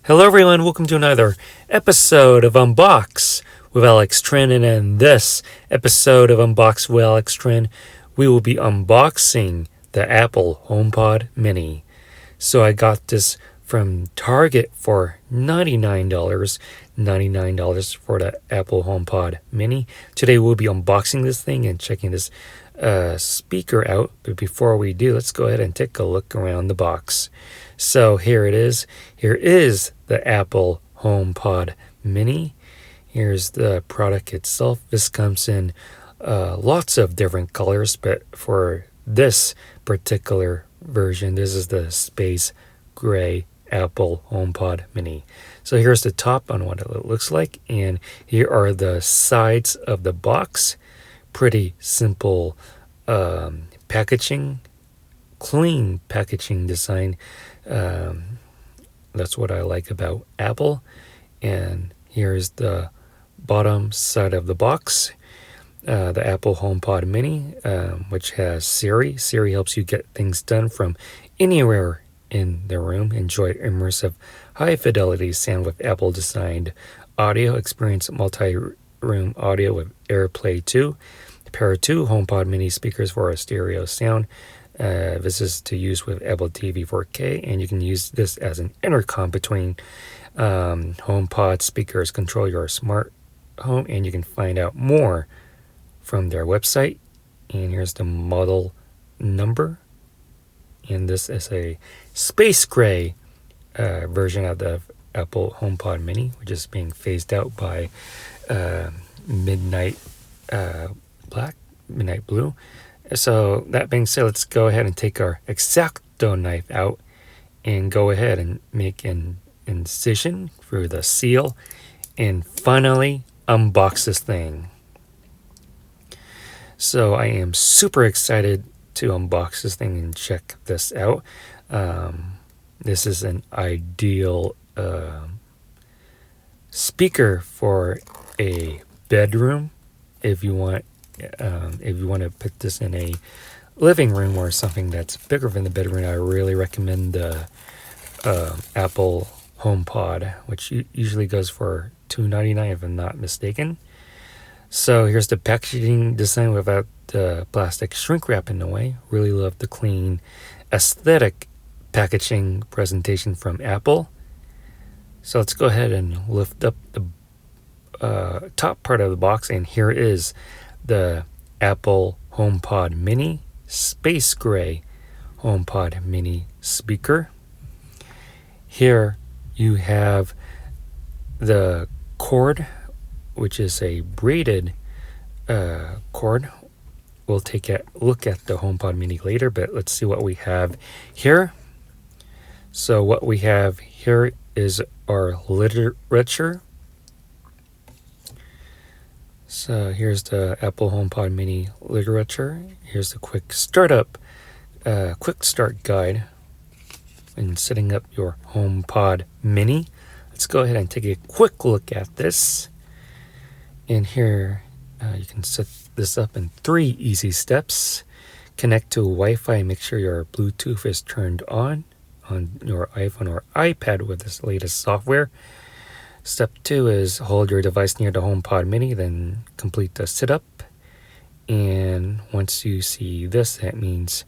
Hello everyone, welcome to another episode of Unbox with Alex Trinh, and in this episode of Unbox with Alex Trinh, we will be unboxing the Apple HomePod Mini. So I got this from Target for $99, $99 for the Apple HomePod Mini. Today we'll be unboxing this thing and checking this speaker out, but before we do, let's go ahead and take a look around the box. So here it is. Here is the Apple HomePod Mini. Here's the product itself. This comes in lots of different colors, but for this particular version, this is the space gray Apple HomePod Mini. So here's the top on what it looks like, and here are the sides of the box. Pretty simple packaging, clean packaging design. That's what I like about Apple. And here's the bottom side of the box, the Apple HomePod Mini, which has Siri. Siri helps you get things done from anywhere in the room. Enjoy immersive, high-fidelity sound with Apple-designed audio. Experience multi-room audio with AirPlay 2. Pair of two HomePod Mini speakers for a stereo sound. This is to use with Apple TV 4K, and you can use this as an intercom between HomePod speakers. Control your smart home, and you can find out more from their website. And here's the model number, and this is a space gray version of the Apple HomePod Mini, which is being phased out by midnight blue. So that being said, let's go ahead and take our X-Acto knife out and go ahead and make an incision through the seal and finally unbox this thing. So I am super excited to unbox this thing and check this out. This is an ideal speaker for a bedroom. If you want to put this in a living room or something that's bigger than the bedroom, I really recommend the Apple HomePod, which usually goes for $299 if I'm not mistaken. So here's the packaging design without the plastic shrink wrap in the way. Really love the clean, aesthetic packaging presentation from Apple. So let's go ahead and lift up the top part of the box, and here is the Apple HomePod Mini Space Gray HomePod Mini speaker. Here you have the cord, which is a braided cord. We'll take a look at the HomePod Mini later, but let's see what we have here. So what we have here is our literature. So here's the Apple HomePod Mini literature. Here's the quick start guide in setting up your HomePod Mini. Let's go ahead and take a quick look at this. And here you can set this up in 3 easy steps. Connect to Wi-Fi and make sure your Bluetooth is turned on your iPhone or iPad with this latest software. Step 2 is hold your device near the HomePod Mini, then complete the setup. And once you see this, that means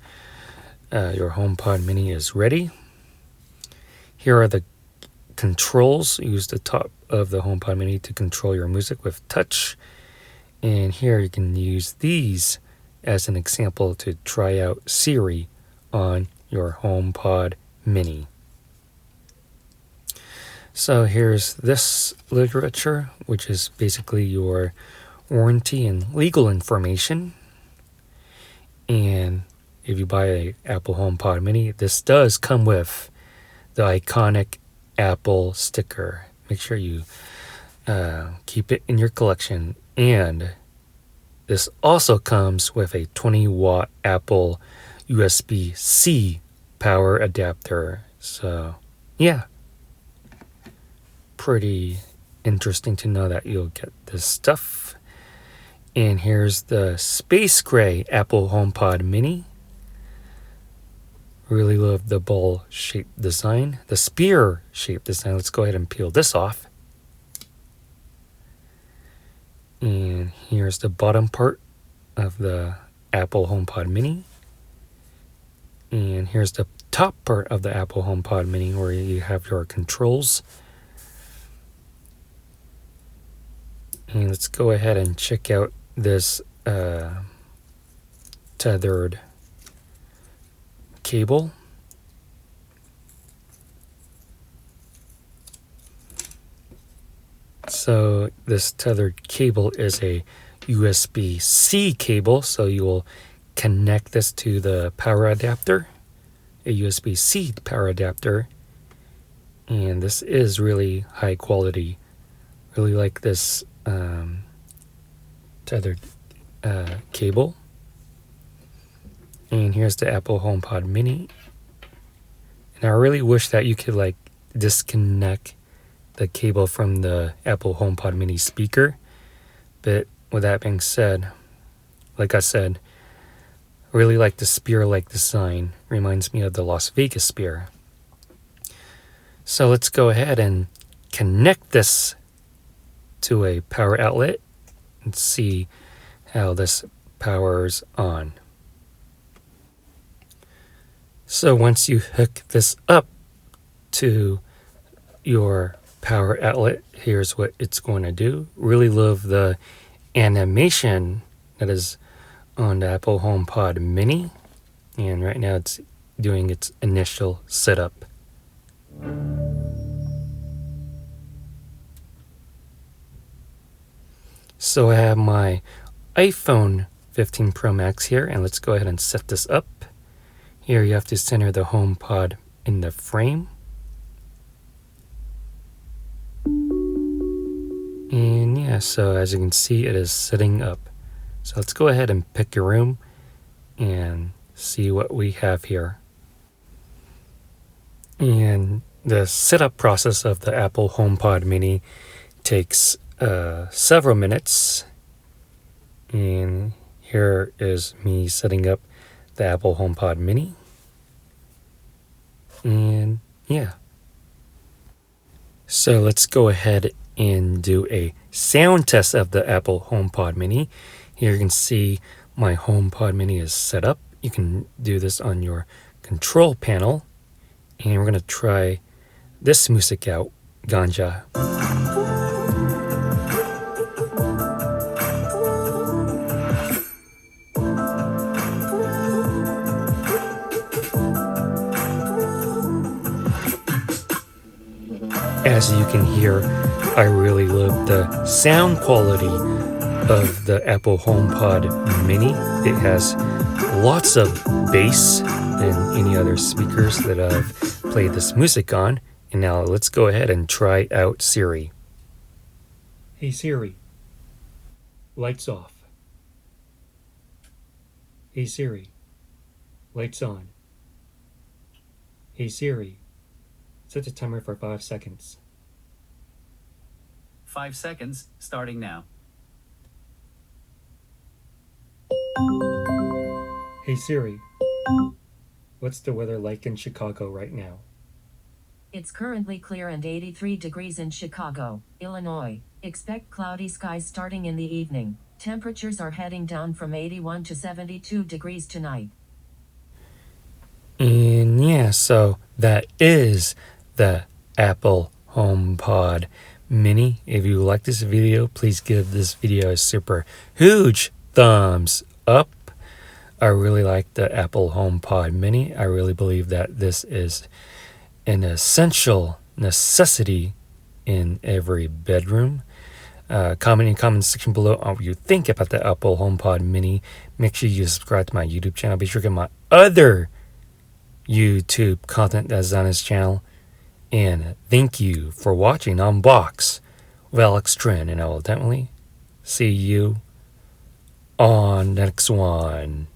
your HomePod Mini is ready. Here are the controls. Use the top of the HomePod Mini to control your music with touch. And here you can use these as an example to try out Siri on your HomePod Mini. So here's this literature, which is basically your warranty and legal information. And if you buy an Apple HomePod Mini, this does come with the iconic Apple sticker. Make sure you keep it in your collection. And this also comes with a 20-watt Apple USB-C power adapter. So yeah, pretty interesting to know that you'll get this stuff. And here's the space gray Apple HomePod Mini. Really love the ball-shaped design, the spear-shaped design. Let's go ahead and peel this off. And here's the bottom part of the Apple HomePod Mini. And here's the top part of the Apple HomePod Mini where you have your controls. And let's go ahead and check out this tethered cable. So this tethered cable is a USB-C cable, so you will connect this to the power adapter, a USB-C power adapter, and this is really high quality. Really like this tethered cable. And here's the Apple HomePod Mini. And I really wish that you could like disconnect the cable from the Apple HomePod Mini speaker. But with that being said, like I said, I really like the spear-like design. Reminds me of the Las Vegas spear. So let's go ahead and connect this to a power outlet and see how this powers on. So once you hook this up to your power outlet, here's what it's going to do. Really love the animation that is on the Apple HomePod Mini. And right now it's doing its initial setup. So I have my iPhone 15 Pro Max here, and let's go ahead and set this up. Here you have to center the HomePod in the frame. And yeah, so as you can see, it is sitting up. So let's go ahead and pick your room and see what we have here. And the setup process of the Apple HomePod Mini takes several minutes. And here is me setting up the Apple HomePod Mini. And yeah. So let's go ahead and do a sound test of the Apple HomePod Mini. Here you can see my HomePod Mini is set up. You can do this on your control panel. And we're going to try this music out, Ganja. As you can hear, I really love the sound quality of the Apple HomePod Mini. It has lots of bass than any other speakers that I've played this music on. And now let's go ahead and try out Siri. Hey Siri, lights off. Hey Siri, lights on. Hey Siri, set the timer for 5 seconds. 5 seconds, starting now. Hey Siri, what's the weather like in Chicago right now? It's currently clear and 83 degrees in Chicago, Illinois. Expect cloudy skies starting in the evening. Temperatures are heading down from 81 to 72 degrees tonight. And yeah, so that is the Apple HomePod Mini. If you like this video, please give this video a super huge thumbs up. I really like the Apple HomePod Mini. I really believe that this is an essential necessity in every bedroom. Comment in the comment section below on what you think about the Apple HomePod Mini. Make sure you subscribe to my YouTube channel. Be sure to get my other YouTube content that's on this channel. And thank you for watching Unbox with Alex Trinh. And I will definitely see you on the next one.